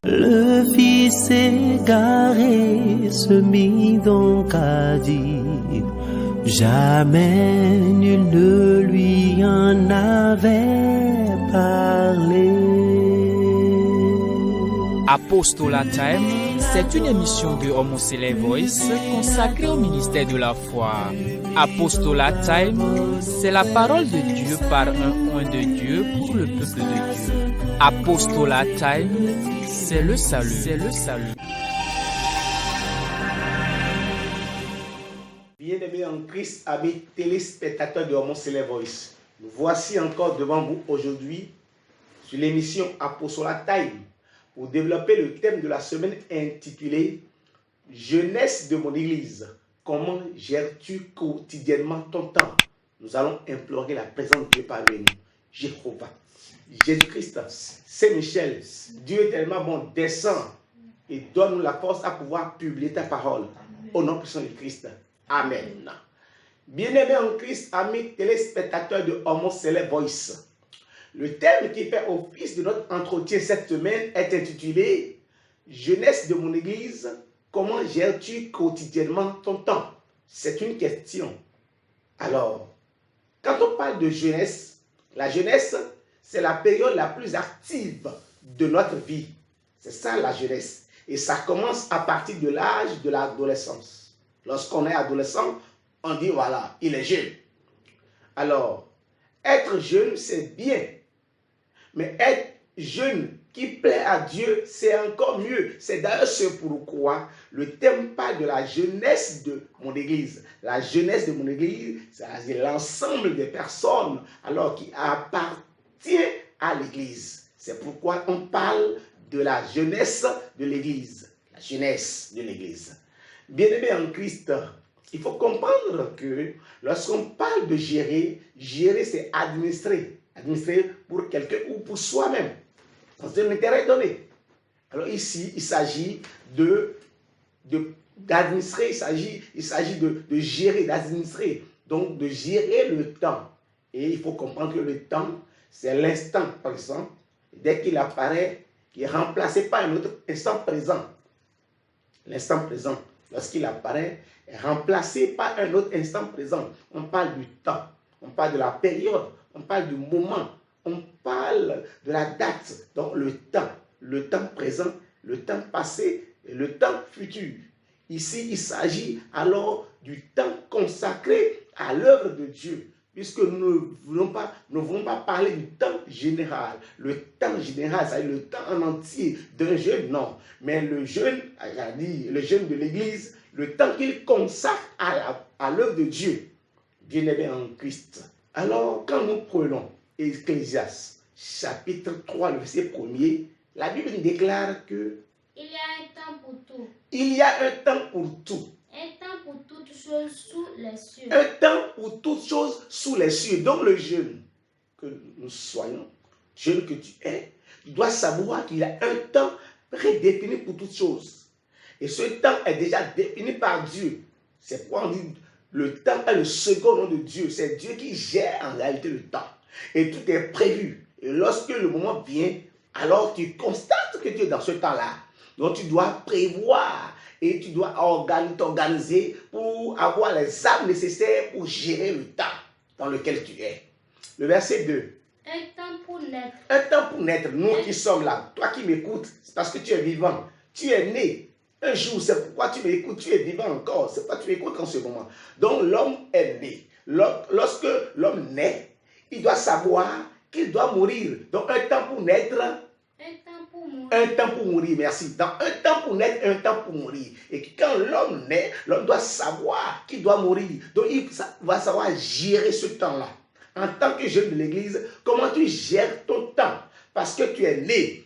Le fils égaré se mit donc à dire, jamais nul ne lui en avait parlé. Apostolat Time, c'est une émission de Homocélé Voice consacrée au ministère de la foi. Apostolat Time, c'est la parole de Dieu par un oint de Dieu pour le peuple de Dieu. Apostolat Time, c'est le salut. C'est le salut. Bien-aimés en Christ, amis téléspectateurs de Homocélé Voice, nous voici encore devant vous aujourd'hui sur l'émission Apostolat Time pour développer le thème de la semaine intitulé « Jeunesse de mon Église, comment gères-tu quotidiennement ton temps ?» Nous allons implorer la présence de Dieu parmi nous. Jéhovah, Jésus-Christ, Saint-Michel, Dieu est tellement bon, descends et donne-nous la force à pouvoir publier ta parole. Au nom puissant de Christ. Amen. Bien-aimés en Christ, amis téléspectateurs de Homocélé Voice, le thème qui fait office de notre entretien cette semaine est intitulé « Jeunesse de mon Église, comment gères-tu quotidiennement ton temps ?» C'est une question. Alors, quand on parle de jeunesse, la jeunesse, c'est la période la plus active de notre vie. C'est ça la jeunesse. Et ça commence à partir de l'âge de l'adolescence. Lorsqu'on est adolescent, on dit voilà, il est jeune. Alors, être jeune, c'est bien. Mais être jeune qui plaît à Dieu, c'est encore mieux. C'est d'ailleurs ce pourquoi le thème parle de la jeunesse de mon Église. La jeunesse de mon Église, c'est l'ensemble des personnes alors qui appartient à l'Église. C'est pourquoi on parle de la jeunesse de l'Église. La jeunesse de l'Église. Bien-aimés en Christ, il faut comprendre que lorsqu'on parle de gérer, gérer c'est administrer. Administrer pour quelqu'un ou pour soi-même, dans un intérêt donné. Alors ici, il s'agit d'administrer, il s'agit de gérer, d'administrer, donc de gérer le temps. Et il faut comprendre que le temps, c'est l'instant présent. Dès qu'il apparaît, qui est remplacé par un autre instant présent. L'instant présent, lorsqu'il apparaît, est remplacé par un autre instant présent. On parle du temps, on parle de la période, on parle du moment, on parle de la date, donc le temps présent, le temps passé et le temps futur. Ici, il s'agit alors du temps consacré à l'œuvre de Dieu, puisque nous ne voulons pas parler du temps général. Le temps général, c'est-à-dire le temps en entier d'un jeune, non. Mais le jeune de l'Église, le temps qu'il consacre à l'œuvre de Dieu, bien-aimé en Christ. Alors, quand nous prenons Ecclésiaste, chapitre 3, le verset 1er, la Bible nous déclare que il y a un temps pour tout. Il y a un temps pour tout. Un temps pour toutes choses sous les cieux. Un temps pour toutes choses sous les cieux. Donc le jeune que nous soyons, jeune que tu es, tu dois savoir qu'il y a un temps prédéfini pour toutes choses. Et ce temps est déjà défini par Dieu. C'est pourquoi on dit le temps est le second nom de Dieu. C'est Dieu qui gère en réalité le temps. Et tout est prévu. Et lorsque le moment vient, alors tu constates que tu es dans ce temps-là. Donc tu dois prévoir et tu dois t'organiser pour avoir les armes nécessaires pour gérer le temps dans lequel tu es. Le verset 2. Un temps pour naître. Un temps pour naître. Nous qui sommes là, toi qui m'écoutes, c'est parce que tu es vivant. Tu es né. Un jour, c'est pourquoi tu m'écoutes, tu es vivant encore. C'est pourquoi tu m'écoutes en ce moment. Donc l'homme est né. Lorsque l'homme naît, il doit savoir qu'il doit mourir. Donc un temps pour naître. Un temps pour mourir. Un temps pour mourir, merci. Dans un temps pour naître, un temps pour mourir. Et quand l'homme naît, l'homme doit savoir qu'il doit mourir. Donc il va savoir gérer ce temps-là. En tant que jeune de l'Église, comment tu gères ton temps? Parce que tu es né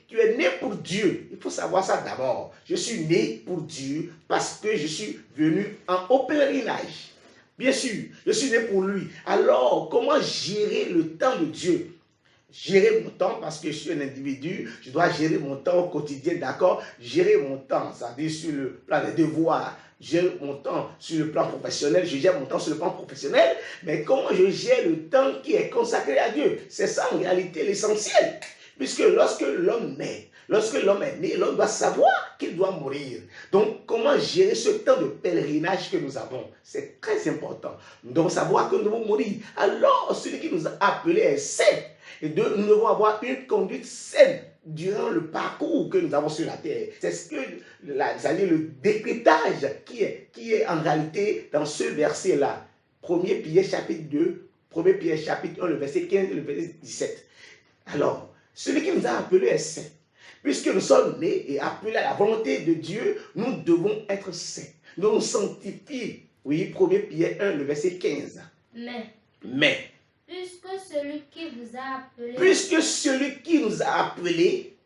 pour Dieu. Il faut savoir ça d'abord. Je suis né pour Dieu parce que je suis venu au pèlerinage. Bien sûr, je suis né pour lui. Alors, comment gérer le temps de Dieu? Gérer mon temps parce que je suis un individu, je dois gérer mon temps au quotidien, d'accord? Gérer mon temps, c'est-à-dire sur le plan des devoirs, gérer mon temps sur le plan professionnel, je gère mon temps sur le plan professionnel, mais comment je gère le temps qui est consacré à Dieu? C'est ça en réalité l'essentiel. Puisque lorsque l'homme naît, Lorsque l'homme est né, l'homme doit savoir qu'il doit mourir. Donc, comment gérer ce temps de pèlerinage que nous avons? C'est très important. Nous devons savoir que nous devons mourir. Alors, celui qui nous a appelés est saint. Et nous devons avoir une conduite saine durant le parcours que nous avons sur la terre. C'est ce que, c'est-à-dire le décryptage qui est en réalité dans ce verset-là. 1 Pierre chapitre 2, 1 Pierre chapitre 1, le verset 15 et le verset 17. Alors, celui qui nous a appelés est saint. Puisque nous sommes nés et appelés à la volonté de Dieu, nous devons être saints. Nous devons nous sanctifier. Oui, 1 Pierre 1, le verset 15. Mais, puisque celui qui vous a appelé nous a appelés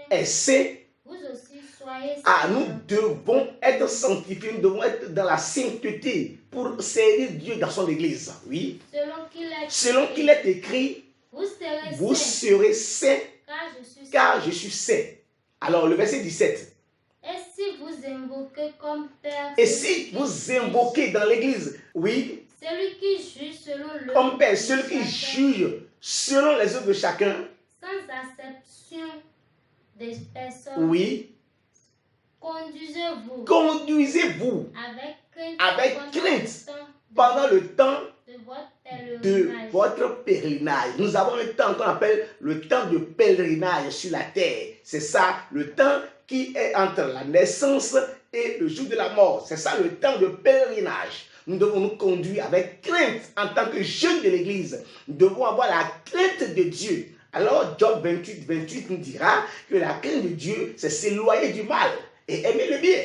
est saint, vous aussi soyez ah, saints. nous devons être sanctifiés, nous devons être dans la sainteté pour servir Dieu dans son église. Oui. Selon qu'il est écrit, vous serez saints car je suis saint. Alors le verset 17. Et si vous invoquez comme Père, et si vous invoquez dans l'église, oui, celui qui juge selon le comme Père, celui qui juge selon les œuvres de chacun, sans acception des personnes, oui, conduisez-vous avec crainte pendant le temps de votre pèlerinage. Nous avons un temps qu'on appelle le temps de pèlerinage sur la terre. C'est ça, le temps qui est entre la naissance et le jour de la mort. C'est ça le temps de pèlerinage. Nous devons nous conduire avec crainte en tant que jeunes de l'église. Nous devons avoir la crainte de Dieu. Alors Job 28, 28 nous dira que la crainte de Dieu, c'est s'éloigner du mal et aimer le bien.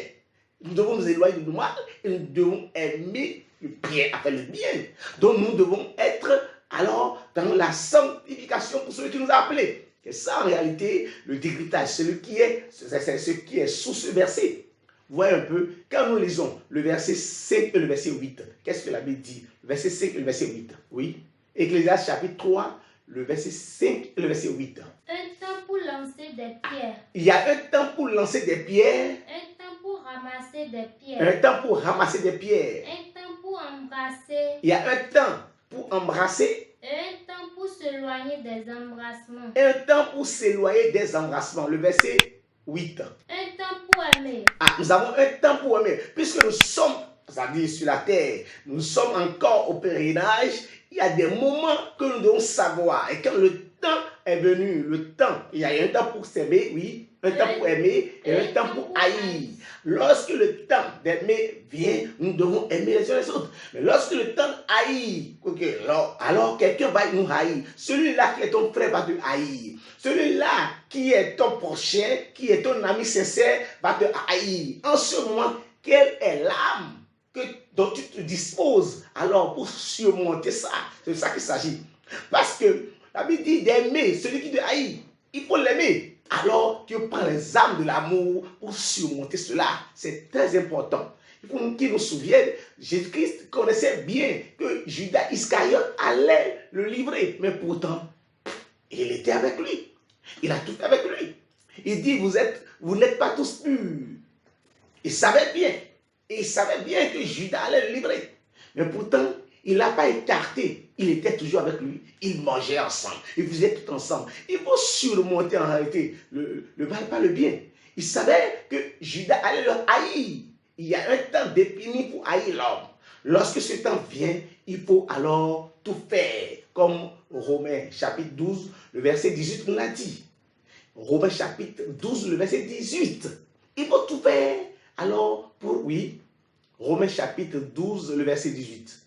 Nous devons nous éloigner du mal et nous devons aimer le bien, enfin le bien. Donc nous devons être alors dans la sanctification pour celui qui nous a appelés. C'est ça en réalité le décryptage, c'est ce qui est sous ce verset. Vous voyez un peu, quand nous lisons le verset 5 et le verset 8, qu'est-ce que la Bible dit? Le verset 5 et le verset 8, oui. Ecclésiaste chapitre 3, le verset 5 et le verset 8. Un temps pour lancer des pierres. Il y a un temps pour lancer des pierres. Un temps pour ramasser des pierres. Un temps pour ramasser des pierres. Un temps pour embrasser. Il y a un temps pour embrasser. Un temps pour s'éloigner des embrassements. Un temps pour s'éloigner des embrassements. Le verset 8. Un temps pour aimer. Ah, nous avons un temps pour aimer. Puisque nous sommes, c'est-à-dire sur la terre, nous sommes encore au pèlerinage, il y a des moments que nous devons savoir. Et quand le temps est venu, le temps, il y a un temps pour s'aimer, oui, un temps pour aimer et un temps pour haïr. Lorsque le temps d'aimer vient, nous devons aimer les uns les autres. Mais lorsque le temps haïr, alors quelqu'un va nous haïr. Celui-là qui est ton frère va te haïr. Celui-là qui est ton prochain, qui est ton ami sincère, va te haïr. En ce moment, quelle est l'âme dont tu te disposes alors pour surmonter ça? C'est de ça qu'il s'agit. Parce que la Bible dit d'aimer celui qui te haït. Il faut l'aimer. Alors tu prends les armes de l'amour pour surmonter cela. C'est très important. Il faut qu'il nous souvienne, Jésus-Christ connaissait bien que Judas Iscariote allait le livrer. Mais pourtant, il était avec lui. Il a tout fait avec lui. Il dit, vous n'êtes pas tous purs. Il savait bien. Et il savait bien que Judas allait le livrer. Mais pourtant, il n'a pas écarté. Il était toujours avec lui. Ils mangeaient ensemble. Ils faisaient tout ensemble. Il faut surmonter en réalité le mal par le bien. Il savait que Judas allait le haïr. Il y a un temps défini pour haïr l'homme. Lorsque ce temps vient, il faut alors tout faire. Comme Romains chapitre 12, le verset 18 nous l'a dit. Romains chapitre 12, le verset 18. Il faut tout faire. Alors, Romains chapitre 12, le verset 18.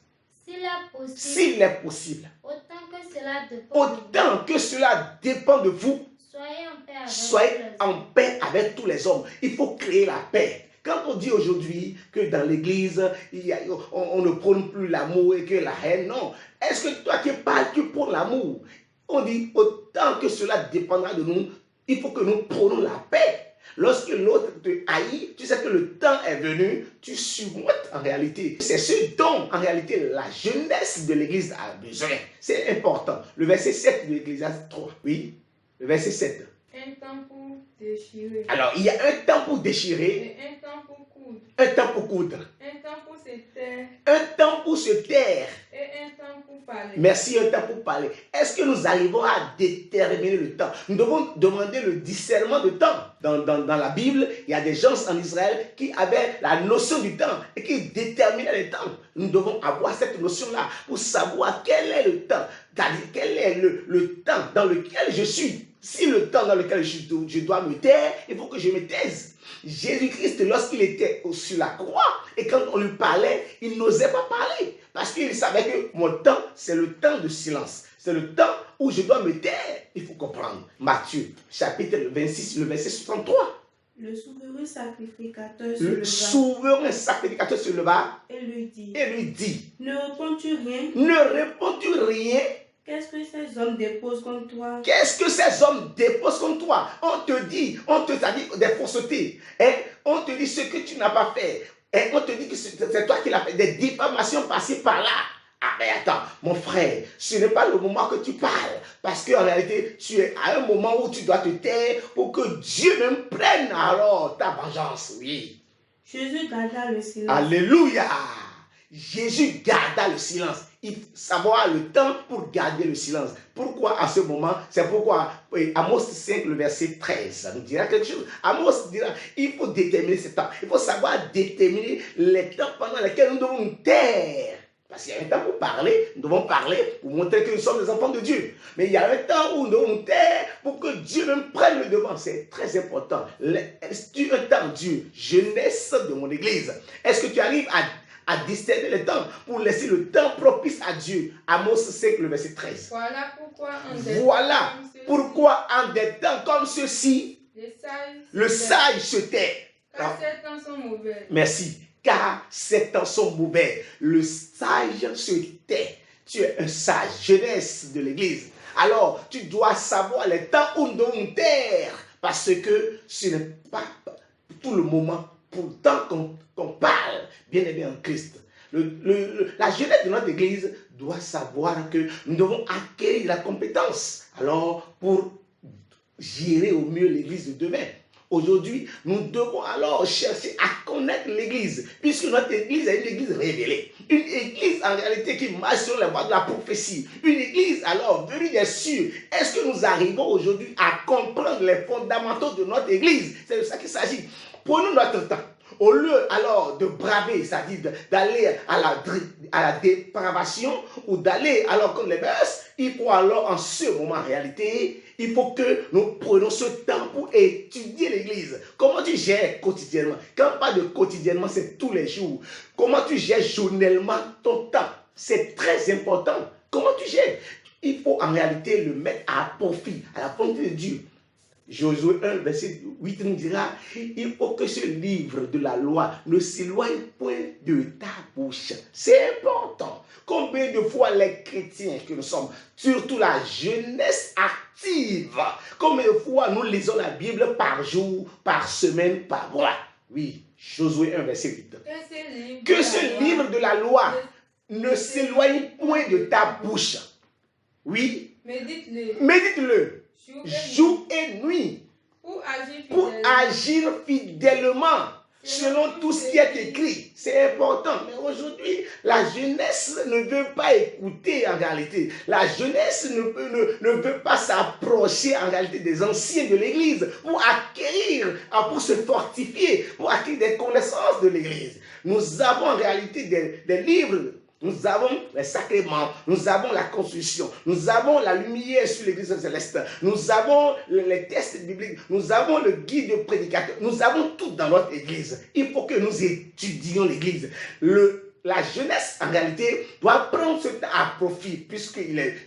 S'il est possible, autant que cela dépend de vous, soyez en paix avec tous les hommes. Il faut créer la paix. Quand on dit aujourd'hui que dans l'église, on ne prône plus l'amour et que la haine, non. Est-ce que toi qui parles, tu prônes l'amour? On dit autant que cela dépendra de nous, il faut que nous prônons la paix. Lorsque l'autre te haït, tu sais que le temps est venu, tu surmontes en réalité. C'est ce dont en réalité la jeunesse de l'église a besoin. C'est important. Le verset 7 de l'Ecclésiaste 3. Oui, le verset 7. Un temps pour déchirer. Alors, il y a un temps pour déchirer. Et un temps pour coudre. Un temps pour coudre. Un temps pour se taire. Un temps pour se taire. Et un temps pour parler. Merci, un temps pour parler. Est-ce que nous arrivons à déterminer le temps? Nous devons demander le discernement de temps. Dans la Bible, il y a des gens en Israël qui avaient la notion du temps et qui déterminaient le temps. Nous devons avoir cette notion-là pour savoir quel est le temps. C'est-à-dire quel est le temps dans lequel je suis. Si le temps dans lequel je dois me taire, il faut que je me taise. Jésus-Christ, lorsqu'il était sur la croix, et quand on lui parlait, il n'osait pas parler. Parce qu'il savait que mon temps, c'est le temps de silence. C'est le temps où je dois me taire. Il faut comprendre. Matthieu, chapitre 26, le verset 63. Le souverain sacrificateur se leva et lui dit, ne réponds-tu rien? Ne réponds-tu rien? Qu'est-ce que ces hommes déposent contre toi? Qu'est-ce que ces hommes déposent contre toi? On te dit des faussetés. Hein? On te dit ce que tu n'as pas fait. Et on te dit que c'est toi qui l'as fait. Des diffamations passées par là. Ah mais attends, mon frère, ce n'est pas le moment que tu parles. Parce qu'en réalité, tu es à un moment où tu dois te taire pour que Dieu même prenne alors ta vengeance. Oui. Jésus garda le silence. Alléluia. Jésus garda le silence. Il savoir le temps pour garder le silence. Pourquoi à ce moment? C'est pourquoi Amos 5, le verset 13, ça nous dira quelque chose. Amos dira, il faut déterminer ce temps. Il faut savoir déterminer les temps pendant lesquels nous devons nous taire. Parce qu'il y a un temps pour parler, nous devons parler pour montrer que nous sommes des enfants de Dieu. Mais il y a un temps où nous devons nous taire pour que Dieu même prenne le devant. C'est très important. Est-ce un temps, Dieu, jeunesse de mon église? Est-ce que tu arrives à discerner le temps pour laisser le temps propice à Dieu? Amos 5, le verset 13. Voilà pourquoi en des temps comme ceux-ci, le sage se tait. Car ces temps sont mauvais. Merci. Car ces temps sont mauvais. Le sage se tait. Tu es un sage, jeunesse de l'église. Alors, tu dois savoir les temps où nous devons nous taire. Parce que ce n'est pas tout le moment, pour le temps qu'on parle, bien aimé en Christ. La jeunesse de notre église doit savoir que nous devons acquérir la compétence. Alors, pour gérer au mieux l'église de demain. Aujourd'hui, nous devons alors chercher à connaître l'église, puisque notre église est une église révélée. Une église en réalité qui marche sur la voie de la prophétie. Une église alors venue des cieux. Est-ce que nous arrivons aujourd'hui à comprendre les fondamentaux de notre église? C'est de ça qu'il s'agit. Prenons notre temps. Au lieu alors de braver, c'est-à-dire d'aller à la dépravation ou d'aller alors comme les bœufs, il faut alors en ce moment en réalité, il faut que nous prenions ce temps pour étudier l'église. Comment tu gères quotidiennement? Quand on parle de quotidiennement, c'est tous les jours. Comment tu gères journellement ton temps? C'est très important. Comment tu gères? Il faut en réalité le mettre à profit, à la volonté de Dieu. Josué 1, verset 8 nous dira, il faut que ce livre de la loi ne s'éloigne point de ta bouche. C'est important. Combien de fois les chrétiens que nous sommes, surtout la jeunesse active, combien de fois nous lisons la Bible par jour, par semaine, par mois? Oui, Josué 1, verset 8. Que ce livre de la loi ne s'éloigne point de ta bouche. Oui. Médite-le. Jour et nuit, pour agir fidèlement selon tout ce qui est écrit. C'est important. Mais aujourd'hui, la jeunesse ne veut pas écouter en réalité. La jeunesse ne veut pas s'approcher en réalité des anciens de l'église pour acquérir, pour se fortifier, pour acquérir des connaissances de l'église. Nous avons en réalité des livres. Nous avons les sacrements, nous avons la construction, nous avons la lumière sur l'église céleste, nous avons les textes bibliques, nous avons le guide de prédicateur, nous avons tout dans notre église. Il faut que nous étudions l'église. La jeunesse, en réalité, doit prendre ce temps à profit, puisqu'il est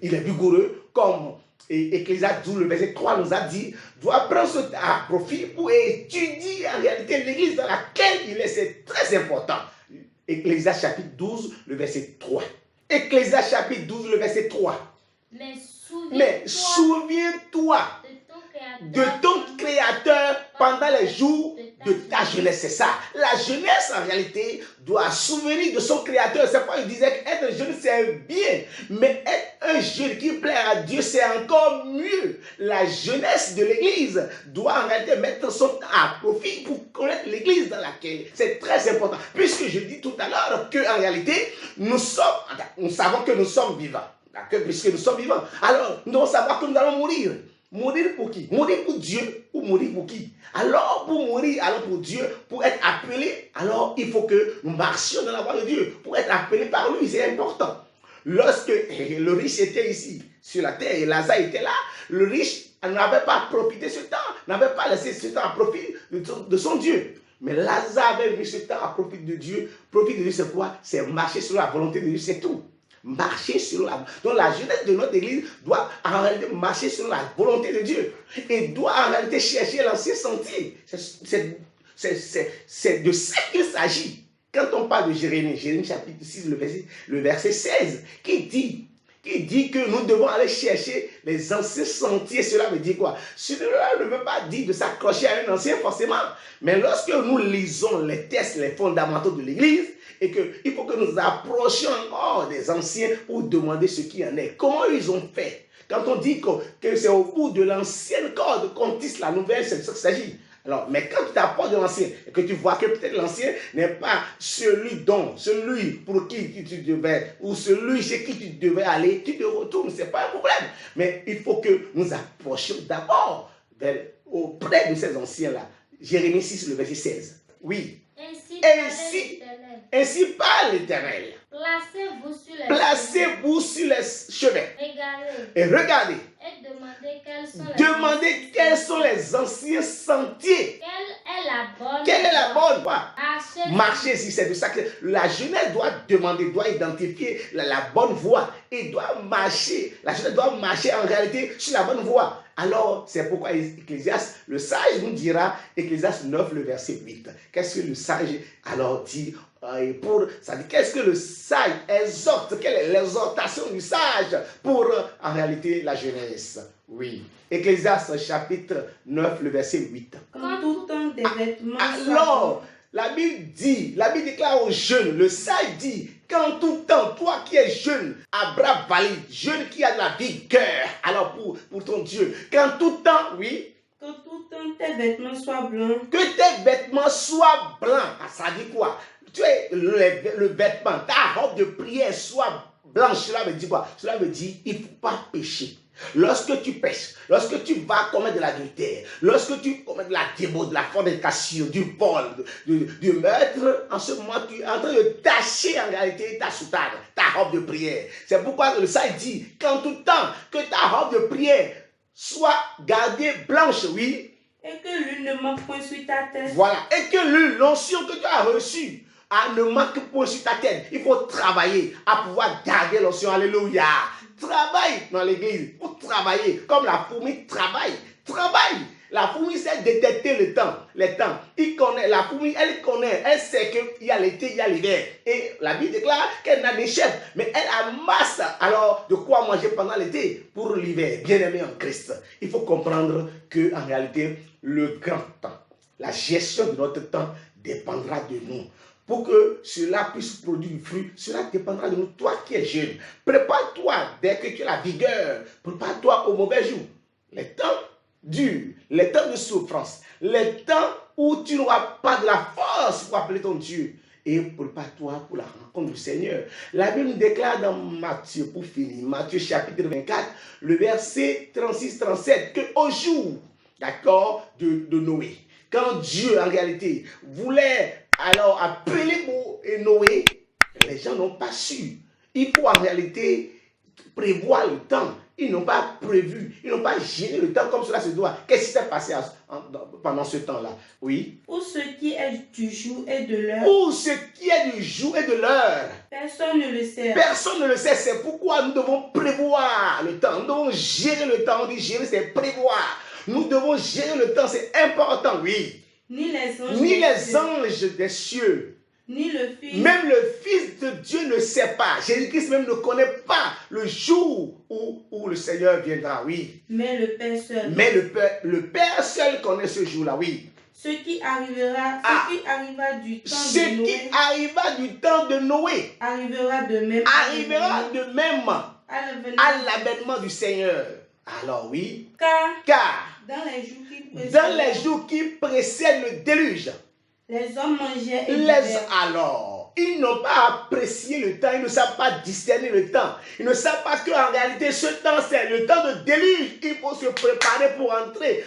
vigoureux, comme Ecclésiaste 12, le verset 3 nous a dit, doit prendre ce temps à profit pour étudier en réalité l'église dans laquelle il est. C'est très important. Ecclésiaste chapitre 12, le verset 3. Ecclésiaste chapitre 12, le verset 3. Mais souviens-toi de ton Créateur pendant les jours de ta jeunesse. C'est ça. La jeunesse, en réalité, doit souvenir de son Créateur. C'est pourquoi il disait qu'être jeune, c'est bien. Mais être un jeune qui plaît à Dieu, c'est encore mieux. La jeunesse de l'Église doit en réalité mettre son temps à profit pour connaître l'Église dans laquelle c'est très important. Puisque je dis tout à l'heure qu'en réalité, nous savons que nous sommes vivants. Puisque nous sommes vivants, alors nous devons savoir que nous allons mourir. Mourir pour qui? Mourir pour Dieu ou mourir pour qui? Alors pour mourir, alors pour Dieu, pour être appelé, alors il faut que nous marchions dans la voie de Dieu. Pour être appelé par lui, c'est important. Lorsque le riche était ici, sur la terre, et Lazare était là, le riche n'avait pas profité ce temps, n'avait pas laissé ce temps à profit de son Dieu. Mais Lazare avait mis ce temps à profit de Dieu. Profit de Dieu, c'est quoi? C'est marcher sur la volonté de Dieu, c'est tout. Marcher sur la... Donc la jeunesse de notre église doit en réalité marcher sur la volonté de Dieu. Et doit en réalité chercher l'ancien sentier. C'est de ça qu'il s'agit. Quand on parle de Jérémie chapitre 6, le verset 16, qui dit que nous devons aller chercher les anciens sentiers. Cela veut dire quoi? Cela ne veut pas dire de s'accrocher à un ancien forcément. Mais lorsque nous lisons les textes, les fondamentaux de l'église, et qu'il faut que nous approchions encore des anciens pour demander ce qu'il y en est. Comment ils ont fait? Quand on dit que c'est au bout de l'ancienne corde qu'on tisse la nouvelle, c'est de ça qu'il s'agit. Alors, mais quand tu t'approches de l'ancien et que tu vois que peut-être l'ancien n'est pas celui pour qui tu devais, ou celui chez qui tu devais aller, tu te retournes, ce n'est pas un problème. Mais il faut que nous approchions d'abord auprès de ces anciens-là. Jérémie 6, le verset 16. Oui. Ainsi parle l'Éternel. Placez-vous sur les chemins. Et regardez. Et demandez quels sont les anciens sentiers. Quelle est la bonne voie? Marcher, si c'est de ça que la jeunesse doit demander, doit identifier la bonne voie et doit marcher. La jeunesse doit marcher en réalité sur la bonne voie. Alors, c'est pourquoi Ecclésiaste, le sage nous dira, Ecclésiaste 9, le verset 8. Qu'est-ce que le sage alors dit? Qu'est-ce que le sage exhorte? Quelle est l'exhortation du sage pour en réalité la jeunesse? Oui. Ecclésiaste chapitre 9, le verset 8. Quand tout temps des vêtements. Alors, la Bible déclare aux jeunes, le sage dit, qu'en tout temps, toi qui es jeune, à bras valide, jeune qui a de la vigueur, alors pour ton Dieu, qu'en tout temps, oui. Que tout temps tes vêtements soient blancs. Que tes vêtements soient blancs. Ça dit quoi? Tu es le vêtement, ta robe de prière soit blanche. Cela veut dire quoi? Cela veut dire il ne faut pas pécher. Lorsque tu pêches, lorsque tu vas commettre de l'adultère, lorsque tu commets de la débauche, de la fornication, du vol, du meurtre, en ce moment tu es en train de tacher en réalité ta soutane, ta robe de prière. C'est pourquoi le sage dit qu'en tout temps que ta robe de prière soit gardée blanche, oui. Et que l'huile ne manque point sur ta tête. Voilà, et que l'huile, l'onction que tu as reçue, ne manque point sur ta tête. Il faut travailler à pouvoir garder l'onction. Alléluia. Travaille dans l'église. Il faut travailler comme la fourmi travaille. Travaille. La fourmi sait détecter les temps. Il connaît, la fourmi, elle connaît. Elle sait qu'il y a l'été, il y a l'hiver. Et la Bible déclare qu'elle n'a des chefs. Mais elle amasse alors de quoi manger pendant l'été pour l'hiver. Bien-aimé en Christ. Il faut comprendre qu'en réalité, le grand temps, la gestion de notre temps dépendra de nous. Pour que cela puisse produire du fruit, cela dépendra de nous. Toi qui es jeune, prépare-toi dès que tu as la vigueur. Prépare-toi au mauvais jour. Les temps durs, les temps de souffrance, les temps où tu n'auras pas de la force pour appeler ton Dieu. Et prépare-toi pour la rencontre du Seigneur. La Bible nous déclare dans Matthieu, pour finir, Matthieu chapitre 24, le verset 36-37, qu'au jour, d'accord, de Noé, quand Dieu en réalité voulait alors appeler Noé, les gens n'ont pas su. Il faut en réalité prévoir le temps. Ils n'ont pas prévu, ils n'ont pas géré le temps comme cela se doit. Qu'est-ce qui s'est passé pendant ce temps-là? Oui. Pour ce qui est du jour et de l'heure. Pour ce qui est du jour et de l'heure. Personne ne le sait. Personne ne le sait. C'est pourquoi nous devons prévoir le temps. Nous devons gérer le temps. On dit gérer, c'est prévoir. Nous devons gérer le temps, c'est important, oui. Ni les anges des cieux. Ni le Fils. Même le Fils de Dieu ne sait pas. Jésus-Christ même ne connaît pas le jour où le Seigneur viendra, oui. Mais le Père seul. Mais le Père seul connaît ce jour-là, oui. Ce qui arriva du temps de Noé. Ce qui arriva du temps de Noé. Arrivera de même. Arrivera de même. à l'avènement du Seigneur. Alors oui, car dans les jours qui précèdent le déluge, les hommes mangeaient et alors, ils n'ont pas apprécié le temps, ils ne savent pas discerner le temps. Ils ne savent pas qu'en réalité, ce temps, c'est le temps de déluge. Il faut se préparer pour entrer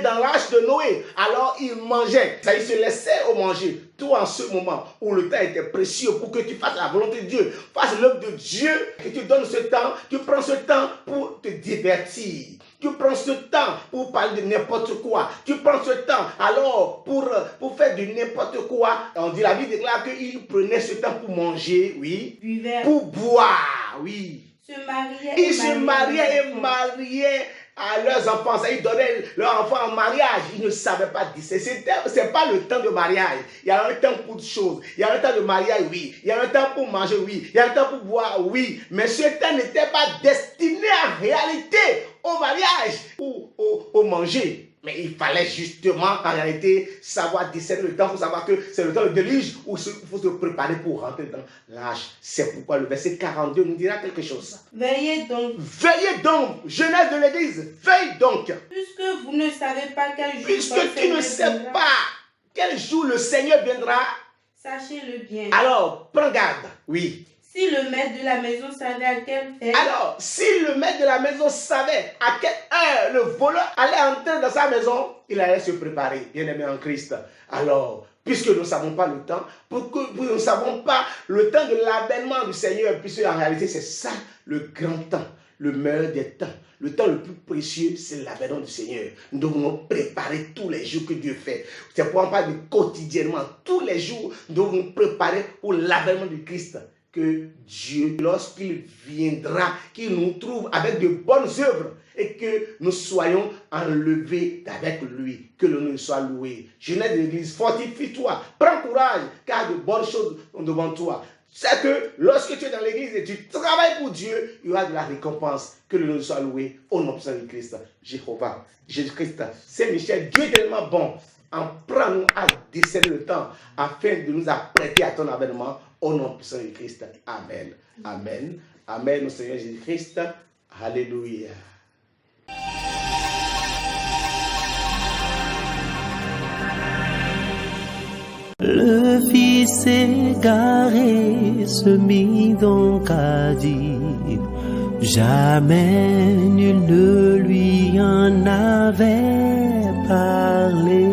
dans l'âge de Noé. Alors, ils mangeaient. Ça, ils se laissaient au manger. Toi, en ce moment où le temps était précieux pour que tu fasses la volonté de Dieu, fasses l'œuvre de Dieu, que tu donnes ce temps, tu prends ce temps pour te divertir. Tu prends ce temps pour parler de n'importe quoi. Tu prends ce temps alors pour faire de n'importe quoi. On dit, la Bible déclare qu'ils prenaient ce temps pour manger, oui. Buvaient. Pour boire, oui. Ils se mariaient et mariaient à leurs enfants. Ça, ils donnaient leurs enfants en mariage. Ils ne savaient pas dire. C'est pas le temps de mariage. Il y a un temps pour toutes choses. Il y a un temps de mariage, oui. Il y a un temps pour manger, oui. Il y a un temps pour boire, oui. Mais ce temps n'était pas destiné en réalité au mariage ou au manger. Mais il fallait justement, en réalité, savoir discerner le temps. Il faut savoir que c'est le temps de déluge où il faut se préparer pour rentrer dans l'âge. C'est pourquoi le verset 42 nous dira quelque chose. Veillez donc. Veillez donc, jeunesse de l'Église. Veille donc. Puisque vous ne savez pas quel jour. Puisque tu ne sais pas quel jour le Seigneur viendra. Sachez-le bien. Alors, prends garde. Oui. Si le maître de la maison savait à quelle heure. Alors, si le maître de la maison savait à quelle heure le voleur allait entrer dans sa maison, il allait se préparer, bien aimé en Christ. Alors, puisque nous ne savons pas le temps, nous ne savons pas le temps de l'avènement du Seigneur, puisque en réalité, c'est ça le grand temps, le meilleur des temps. Le temps le plus précieux, c'est l'avènement du Seigneur. Nous devons nous préparer tous les jours que Dieu fait. C'est pour en parler quotidiennement. Tous les jours, nous devons nous préparer pour l'avènement du Christ. Que Dieu, lorsqu'il viendra, qu'il nous trouve avec de bonnes œuvres et que nous soyons enlevés avec lui. Que le nom soit loué. Jeunesse de l'Église, fortifie-toi, prends courage, car de bonnes choses sont devant toi. C'est que lorsque tu es dans l'Église et tu travailles pour Dieu, il y aura de la récompense. Que le nom soit loué au nom de Christ. Jéhovah, Jésus-Christ, Saint-Michel, Dieu est tellement bon. Apprends-nous à discerner le temps afin de nous apprêter à ton avènement. Au nom puissant de Christ. Amen. Amen. Amen au Seigneur Jésus-Christ. Alléluia. Le fils égaré se mit donc à dire, jamais nul ne lui en avait parlé.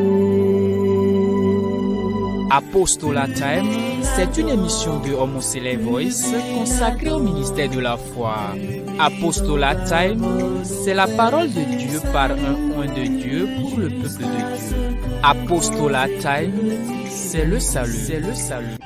Apostolat Time, c'est une émission de Homoselect Voice consacrée au ministère de la foi. Apostolat Time, c'est la parole de Dieu par un de Dieu pour le peuple de Dieu. Apostolat Time, c'est le salut. C'est le salut.